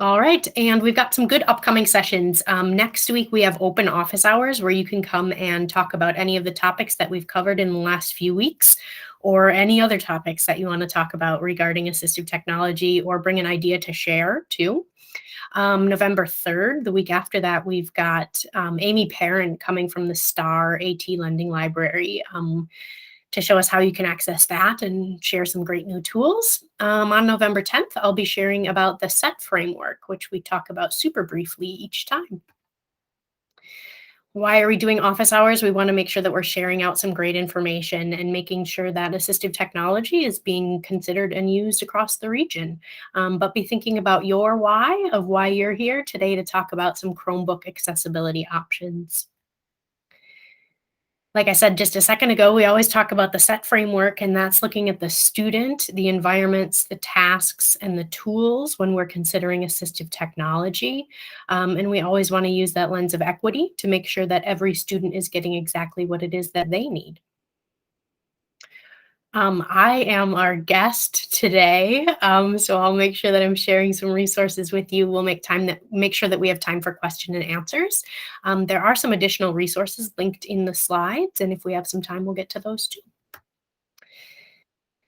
All right, and we've got some good upcoming sessions. Next week, we have open office hours where you can come and talk about any of the topics that we've covered in the last few weeks, or any other topics that you want to talk about regarding assistive technology, or bring an idea to share too. November 3rd, the week after that, we've got Amy Parent coming from the STAR AT Lending Library. To show us how you can access that and share some great new tools. On November 10th, I'll be sharing about the SET framework, which we talk about super briefly each time. Why are we doing office hours? We want to make sure that we're sharing out some great information and making sure that assistive technology is being considered and used across the region. But be thinking about your why of why you're here today to talk about some Chromebook accessibility options. Like I said just a second ago, we always talk about the SET framework, and that's looking at the student, the environments, the tasks, and the tools when we're considering assistive technology. And we always want to use that lens of equity to make sure that every student is getting exactly what it is that they need. I am our guest today, so I'll make sure that I'm sharing some resources with you. We'll make sure that we have time for question and answers. There are some additional resources linked in the slides, and if we have some time, we'll get to those too.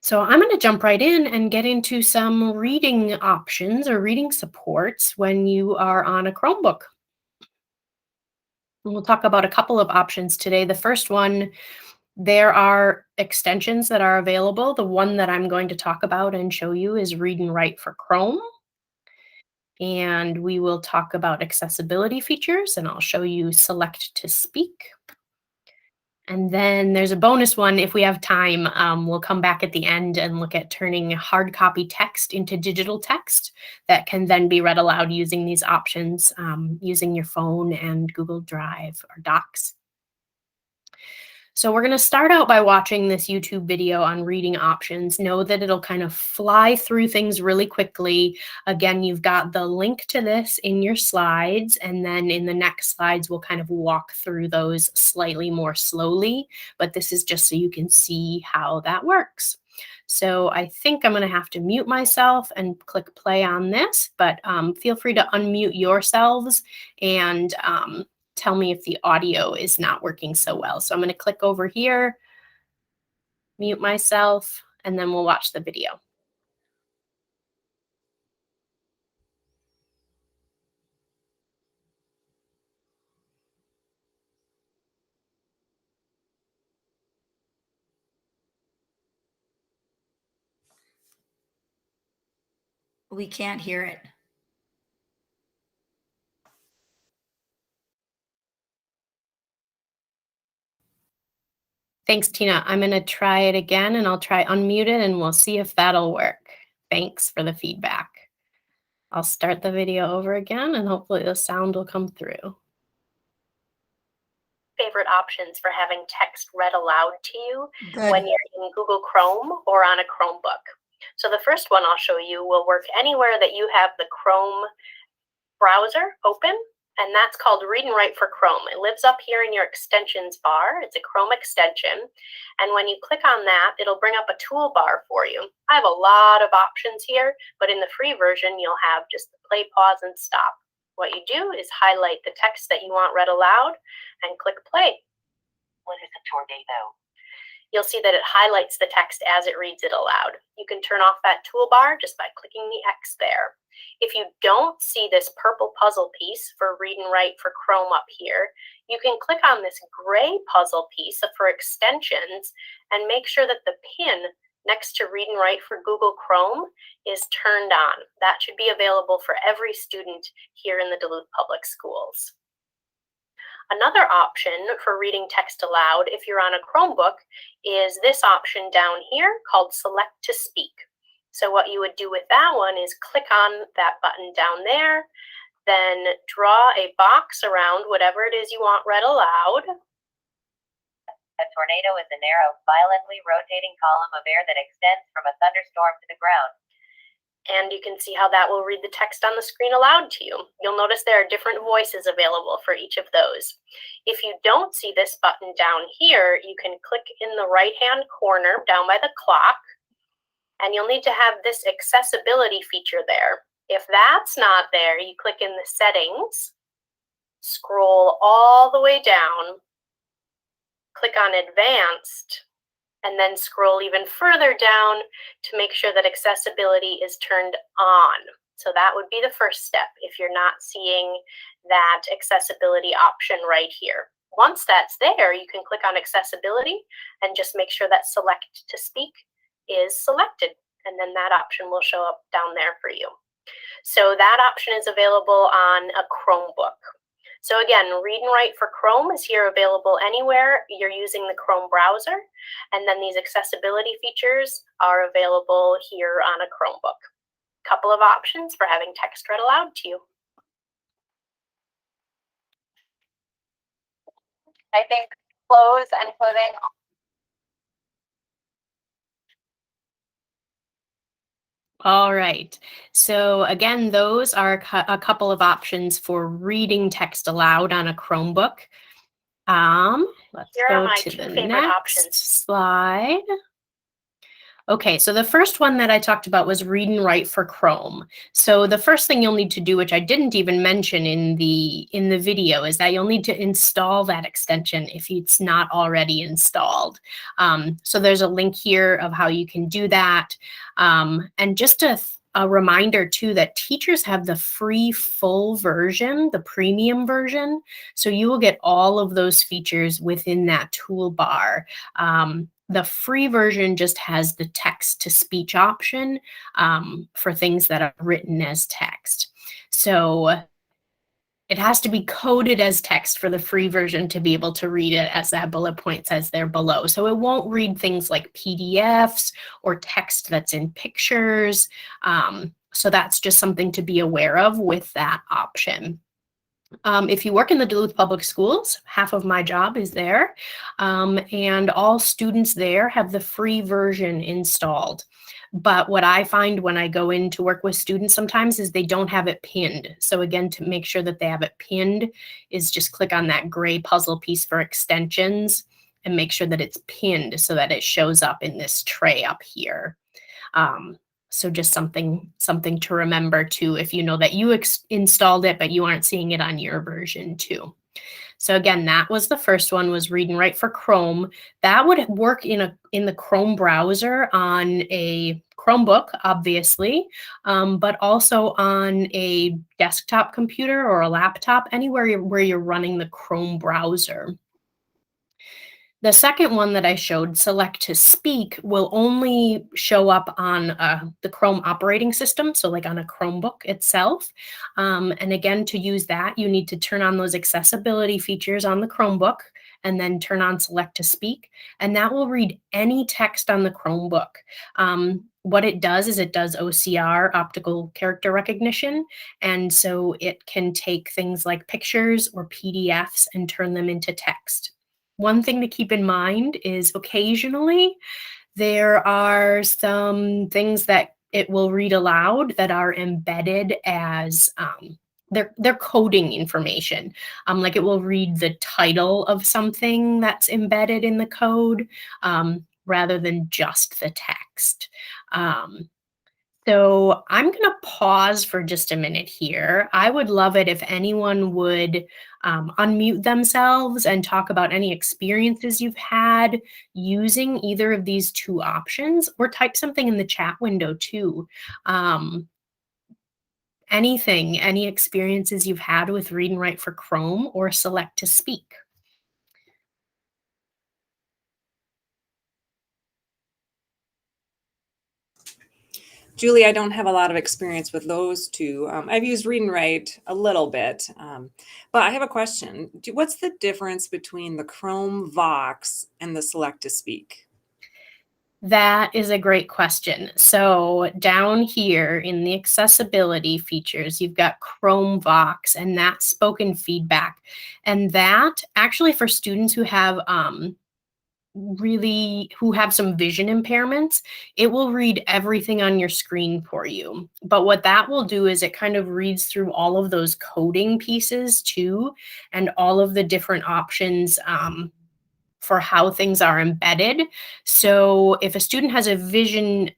So I'm going to jump right in and get into some reading options or reading supports when you are on a Chromebook. And we'll talk about a couple of options today. The first one, there are extensions that are available. The one that I'm going to talk about and show you is Read and Write for Chrome. And we will talk about accessibility features, and I'll show you SelectToSpeak. And then there's a bonus one if we have time. We'll come back at the end and look at turning hard copy text into digital text that can then be read aloud using these options, using your phone and Google Drive or Docs. So we're going to start out by watching this YouTube video on reading options. Know that it'll kind of fly through things really quickly. Again, you've got the link to this in your slides, and then in the next slides, we'll kind of walk through those slightly more slowly, but this is just so you can see how that works. So I think I'm going to have to mute myself and click play on this, but feel free to unmute yourselves and tell me if the audio is not working so well. So I'm going to click over here, mute myself, and then we'll watch the video. We can't hear it. Thanks, Tina. I'm going to try it again, and I'll try unmute it, and we'll see if that'll work. Thanks for the feedback. I'll start the video over again, and hopefully the sound will come through. Favorite options for having text read aloud to you when you're in Google Chrome or on a Chromebook. So the first one I'll show you will work anywhere that you have the Chrome browser open, and that's called Read and Write for Chrome. It lives up here in your extensions bar. It's a Chrome extension, and when you click on that, it'll bring up a toolbar for you. I have a lot of options here, but in the free version, you'll have just the play, pause, and stop. What you do is highlight the text that you want read aloud and click play. What is a tornado? You'll see that it highlights the text as it reads it aloud. You can turn off that toolbar just by clicking the X there. If you don't see this purple puzzle piece for Read and Write for Chrome up here, you can click on this gray puzzle piece for extensions and make sure that the pin next to Read and Write for Google Chrome is turned on. That should be available for every student here in the Duluth Public Schools. Another option for reading text aloud if you're on a Chromebook is this option down here called SelectToSpeak. So what you would do with that one is click on that button down there, then draw a box around whatever it is you want read aloud. A tornado is a narrow, violently rotating column of air that extends from a thunderstorm to the ground. And you can see how that will read the text on the screen aloud to you. You'll notice there are different voices available for each of those. If you don't see this button down here, you can click in the right-hand corner down by the clock, and you'll need to have this accessibility feature there. If that's not there, you click in the settings, scroll all the way down, click on advanced, and then scroll even further down to make sure that accessibility is turned on. So that would be the first step if you're not seeing that accessibility option right here. Once that's there, you can click on accessibility and just make sure that select to speak is selected, and then that option will show up down there for you. So that option is available on a Chromebook. So again, read and write for Chrome is here available anywhere you're using the Chrome browser, and then these accessibility features are available here on a Chromebook. Couple of options for having text read aloud to you. I think close and putting. All right. So again, those are a couple of options for reading text aloud on a Chromebook. Let's go to the next slide. Okay, so the first one that I talked about was read and write for Chrome. So the first thing you'll need to do, which I didn't even mention in the video, is that you'll need to install that extension if it's not already installed. So there's a link here of how you can do that. And just a reminder too that teachers have the free full version, the premium version. So you will get all of those features within that toolbar. The free version just has the text to speech option for things that are written as text. So it has to be coded as text for the free version to be able to read it, as that bullet point says there below. So it won't read things like PDFs or text that's in pictures. So that's just something to be aware of with that option. If you work in the Duluth Public Schools, half of my job is there, and all students there have the free version installed. But what I find when I go in to work with students sometimes is they don't have it pinned. So again, to make sure that they have it pinned is just click on that gray puzzle piece for extensions and make sure that it's pinned so that it shows up in this tray up here. So just something to remember too, if you know that you installed it, but you aren't seeing it on your version too. So again, that was the first one, was read and write for Chrome. That would work in the Chrome browser on a Chromebook, obviously, but also on a desktop computer or a laptop, anywhere where you're running the Chrome browser. The second one that I showed, Select to Speak, will only show up on the Chrome operating system, so like on a Chromebook itself. And again, to use that, you need to turn on those accessibility features on the Chromebook and then turn on Select to Speak, and that will read any text on the Chromebook. What it does is it does OCR, optical character recognition, and so it can take things like pictures or PDFs and turn them into text. One thing to keep in mind is occasionally there are some things that it will read aloud that are embedded as they're coding information. Like it will read the title of something that's embedded in the code rather than just the text. So I'm going to pause for just a minute here. I would love it if anyone would unmute themselves and talk about any experiences you've had using either of these two options, or type something in the chat window too. Any experiences you've had with Read and Write for Chrome or Select to Speak. Julie, I don't have a lot of experience with those two. I've used Read and Write a little bit, but I have a question. What's the difference between the ChromeVox and the Select to Speak? That is a great question. So down here in the accessibility features, you've got ChromeVox and that spoken feedback. And that actually for students who have some vision impairments, it will read everything on your screen for you. But what that will do is it kind of reads through all of those coding pieces too, and all of the different options for how things are embedded. So if a student has a vision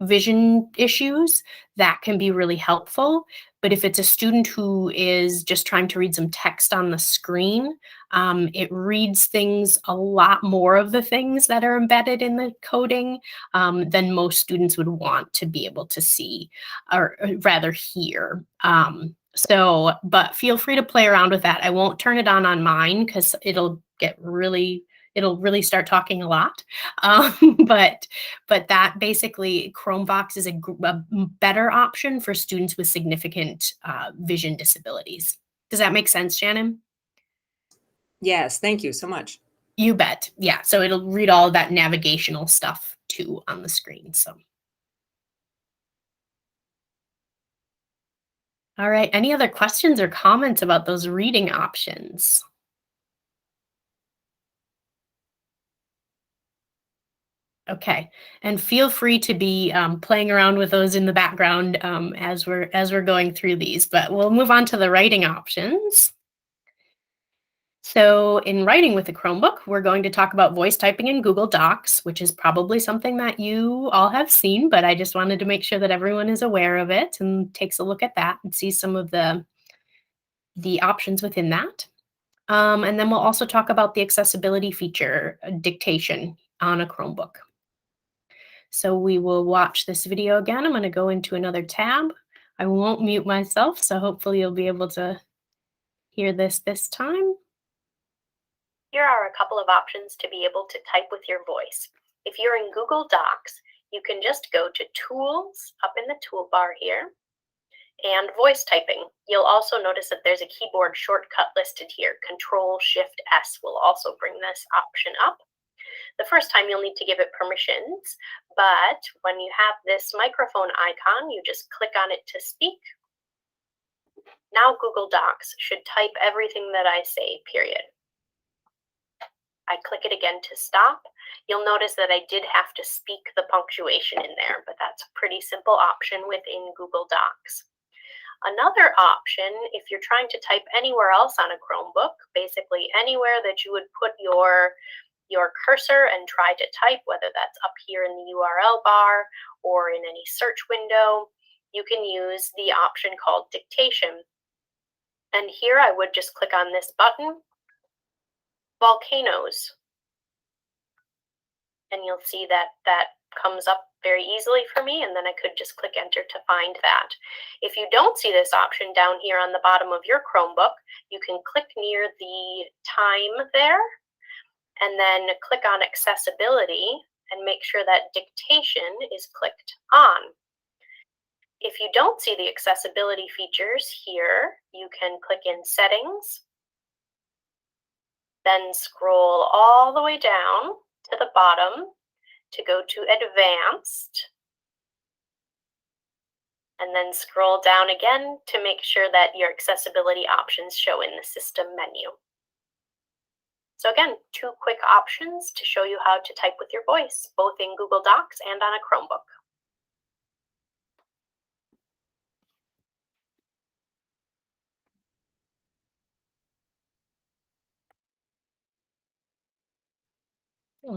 vision issues, that can be really helpful. But if it's a student who is just trying to read some text on the screen, it reads things, a lot more of the things that are embedded in the coding than most students would want to be able to see, or rather hear. But feel free to play around with that. I won't turn it on mine because it'll really start talking a lot. But that basically, ChromeVox is a better option for students with significant vision disabilities. Does that make sense, Shannon? Yes, thank you so much. You bet. Yeah, so it'll read all of that navigational stuff too on the screen. So. All right, any other questions or comments about those reading options? Okay, and feel free to be playing around with those in the background as we're going through these, but we'll move on to the writing options. So in writing with the Chromebook, we're going to talk about voice typing in Google Docs, which is probably something that you all have seen, but I just wanted to make sure that everyone is aware of it and takes a look at that and sees some of the options within that. And then we'll also talk about the accessibility feature, dictation on a Chromebook. So we will watch this video again. I'm going to go into another tab. I won't mute myself, so hopefully you'll be able to hear this time. Here are a couple of options to be able to type with your voice. If you're in Google Docs, you can just go to Tools up in the toolbar here and voice typing. You'll also notice that there's a keyboard shortcut listed here. Control-Shift-S will also bring this option up. The first time you'll need to give it permissions, but when you have this microphone icon, you just click on it to speak. Now Google Docs should type everything that I say, period. I click it again to stop. You'll notice that I did have to speak the punctuation in there, but that's a pretty simple option within Google Docs. Another option, if you're trying to type anywhere else on a Chromebook, basically anywhere that you would put your cursor and try to type, whether that's up here in the URL bar or in any search window, you can use the option called dictation. And here I would just click on this button, volcanoes. And you'll see that comes up very easily for me, and then I could just click enter to find that. If you don't see this option down here on the bottom of your Chromebook, you can click near the time there, and then click on accessibility and make sure that dictation is clicked on. If you don't see the accessibility features here, you can click in settings, then scroll all the way down to the bottom to go to advanced, and then scroll down again to make sure that your accessibility options show in the system menu. So again, 2 quick options to show you how to type with your voice, both in Google Docs and on a Chromebook.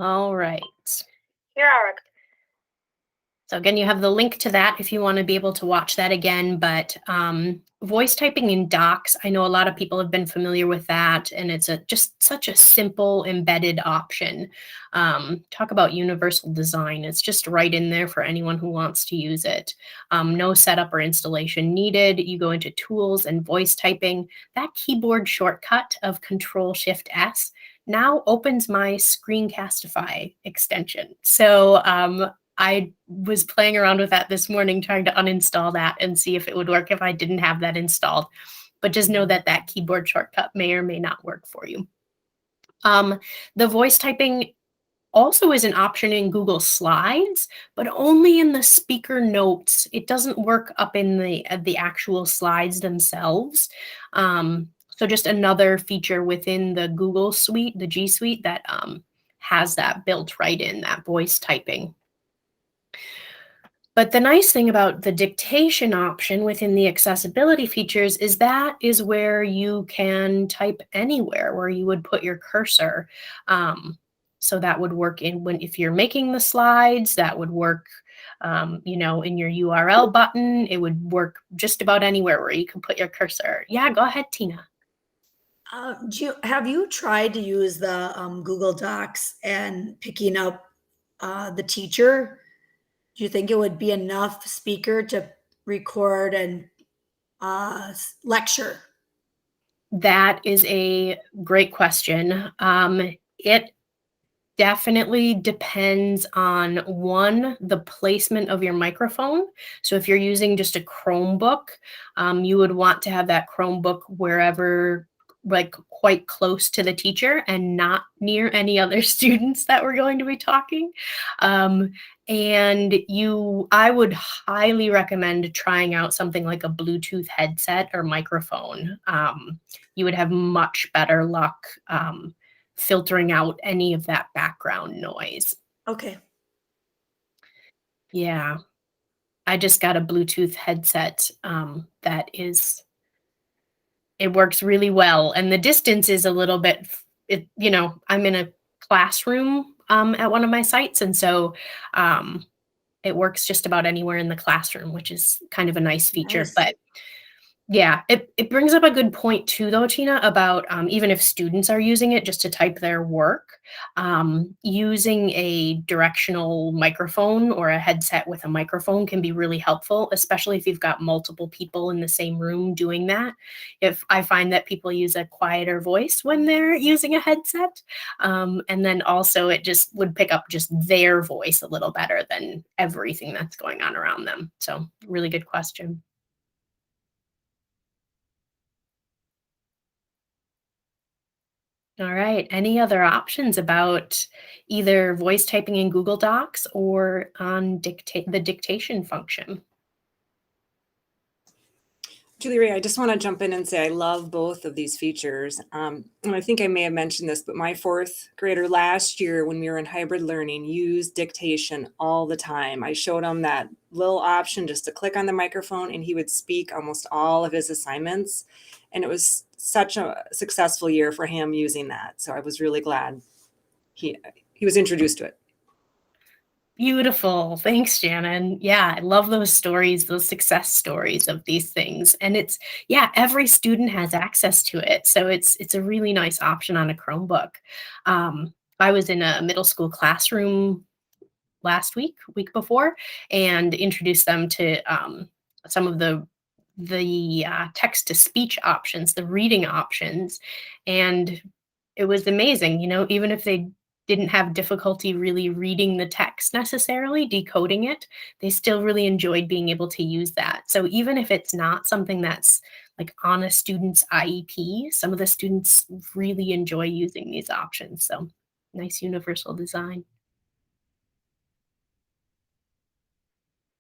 All right. Here are So again, you have the link to that if you want to be able to watch that again, but voice typing in Docs, I know a lot of people have been familiar with that, and it's just such a simple embedded option. Talk about universal design. It's just right in there for anyone who wants to use it. No setup or installation needed. You go into Tools and Voice Typing. That keyboard shortcut of Control-Shift-S now opens my Screencastify extension. So I was playing around with that this morning, trying to uninstall that and see if it would work if I didn't have that installed. But just know that that keyboard shortcut may or may not work for you. The voice typing also is an option in Google Slides, but only in the speaker notes. It doesn't work up in the actual slides themselves. So just another feature within the Google Suite, the G Suite, that has that built right in, that voice typing. But the nice thing about the dictation option within the accessibility features is that is where you can type anywhere, where you would put your cursor. So that would work if you're making the slides, that would work, you know, in your URL button. It would work just about anywhere where you can put your cursor. Yeah, go ahead, Tina. Have you tried to use the Google Docs and picking up the teacher? Do you think it would be enough speaker to record and lecture? That is a great question. It definitely depends on one, the placement of your microphone. So if you're using just a Chromebook, you would want to have that Chromebook wherever, like quite close to the teacher and not near any other students that were going to be talking. And I would highly recommend trying out something like a Bluetooth headset or microphone. You would have much better luck filtering out any of that background noise. Okay. Yeah. I just got a Bluetooth headset it works really well. And the distance is a little bit, you know, I'm in a classroom at one of my sites. And so it works just about anywhere in the classroom, which is kind of a nice feature. Nice. But yeah, it brings up a good point too, though, Tina, about even if students are using it just to type their work, using a directional microphone or a headset with a microphone can be really helpful, especially if you've got multiple people in the same room doing that. If I find that people use a quieter voice when they're using a headset, and then also it just would pick up just their voice a little better than everything that's going on around them. So really good question. All right. Any other options about either voice typing in Google Docs or on the dictation function? Julie Ray, I just want to jump in and say I love both of these features. And I think I may have mentioned this, but my fourth grader last year when we were in hybrid learning used dictation all the time. I showed him that little option just to click on the microphone and he would speak almost all of his assignments. And it was such a successful year for him using that. So I was really glad he was introduced to it. Beautiful. Thanks, Shannon. Yeah, I love those stories, those success stories of these things. And every student has access to it. So it's a really nice option on a Chromebook. I was in a middle school classroom last week before, and introduced them to some of the text to speech options, the reading options. And it was amazing, you know, even if they didn't have difficulty really reading the text necessarily, decoding it, they still really enjoyed being able to use that. So even if it's not something that's like on a student's IEP, some of the students really enjoy using these options. So nice universal design.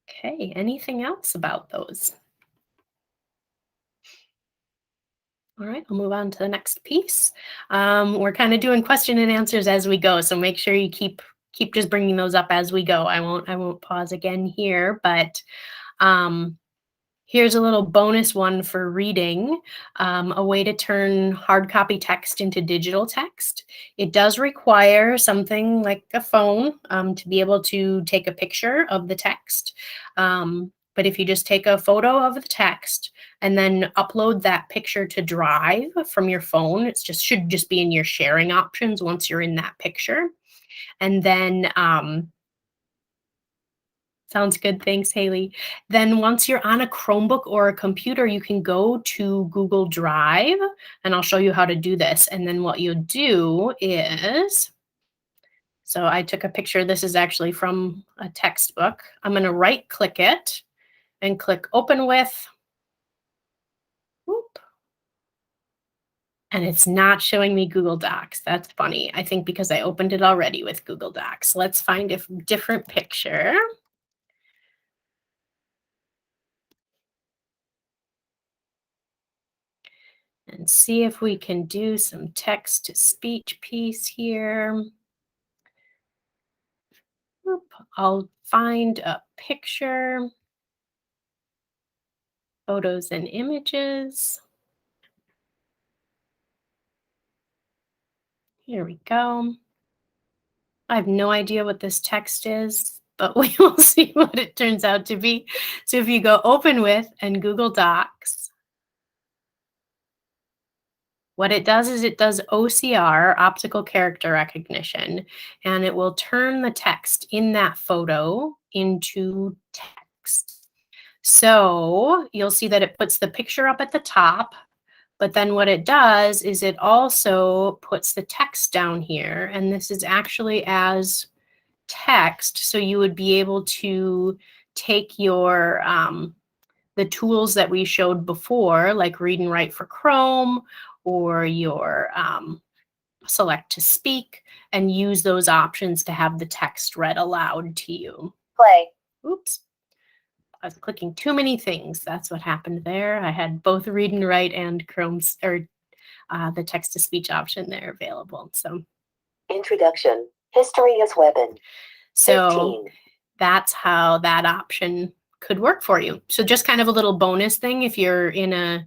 Okay, anything else about those? All right, I'll move on to the next piece. We're kind of doing question and answers as we go, so make sure you keep just bringing those up as we go. I won't pause again here, but here's a little bonus one for reading, a way to turn hard copy text into digital text. It does require something like a phone to be able to take a picture of the text. But if you just take a photo of the text and then upload that picture to Drive from your phone, it should just be in your sharing options once you're in that picture. And then sounds good. Thanks, Haley. Then once you're on a Chromebook or a computer, you can go to Google Drive, and I'll show you how to do this. And then what you'll do is, so I took a picture. This is actually from a textbook. I'm going to right click it and click Open With. Whoop. And it's not showing me Google Docs. That's funny. I think because I opened it already with Google Docs. Let's find a different picture. And see if we can do some text to speech piece here. Oop, I'll find a picture, photos and images. Here we go. I have no idea what this text is, but we will see what it turns out to be. So if you go open with and Google Docs, what it does is it does OCR, optical character recognition, and it will turn the text in that photo into text. So you'll see that it puts the picture up at the top, but then what it does is it also puts the text down here, and this is actually as text. So you would be able to take your the tools that we showed before, like Read and Write for Chrome or your SelectToSpeak, and use those options to have the text read aloud to you. Play. Oops. I was clicking too many things. That's what happened there. I had both Read and Write and Chrome's or the text-to-speech option there available. So introduction. History as weapon. So 15. That's how that option could work for you. So just kind of a little bonus thing if you're in a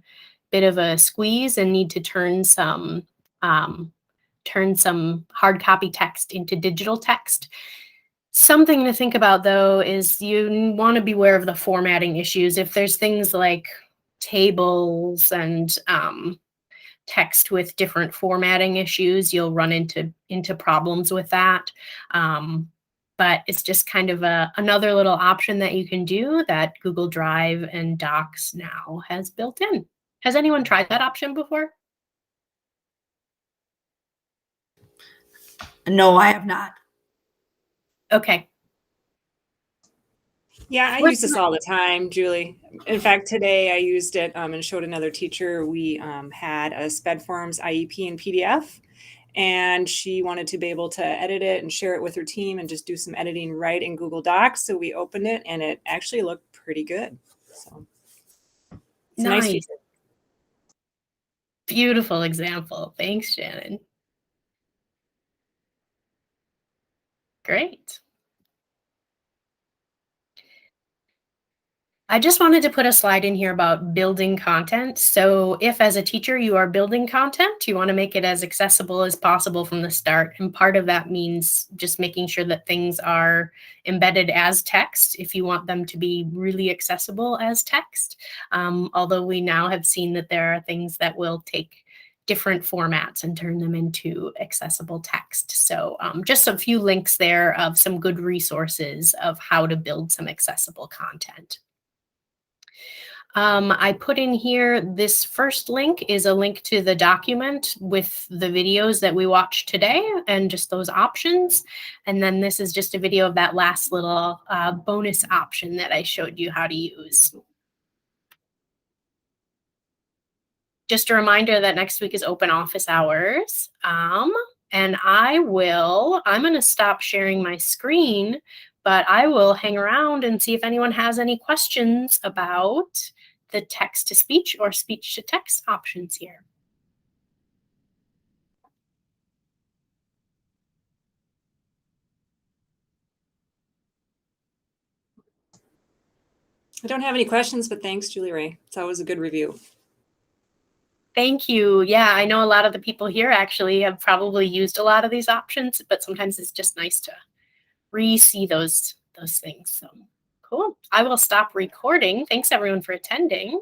bit of a squeeze and need to turn some hard copy text into digital text. Something to think about though is you want to be aware of the formatting issues. If there's things like tables and text with different formatting issues, you'll run into problems with that. But it's just kind of another little option that you can do that Google Drive and Docs now has built in. Has anyone tried that option before? No, I have not. Okay. Yeah, I use this all the time, Julie. In fact, today I used it and showed another teacher. We had a SPED Forms IEP in PDF, and she wanted to be able to edit it and share it with her team and just do some editing right in Google Docs. So we opened it, and it actually looked pretty good. So it's a nice feature. Beautiful example. Thanks, Shannon. Great. I just wanted to put a slide in here about building content. So if as a teacher you are building content, you want to make it as accessible as possible from the start. And part of that means just making sure that things are embedded as text if you want them to be really accessible as text. Although we now have seen that there are things that will take different formats and turn them into accessible text. So just a few links there of some good resources of how to build some accessible content. I put in here, this first link is a link to the document with the videos that we watched today and just those options. And then this is just a video of that last little bonus option that I showed you how to use. Just a reminder that next week is open office hours. And I'm going to stop sharing my screen, but I will hang around and see if anyone has any questions about the text-to-speech or speech-to-text options here. I don't have any questions, but thanks, Julie Ray. It's always a good review. Thank you. Yeah, I know a lot of the people here actually have probably used a lot of these options, but sometimes it's just nice to re-see those things. So cool. I will stop recording. Thanks everyone for attending.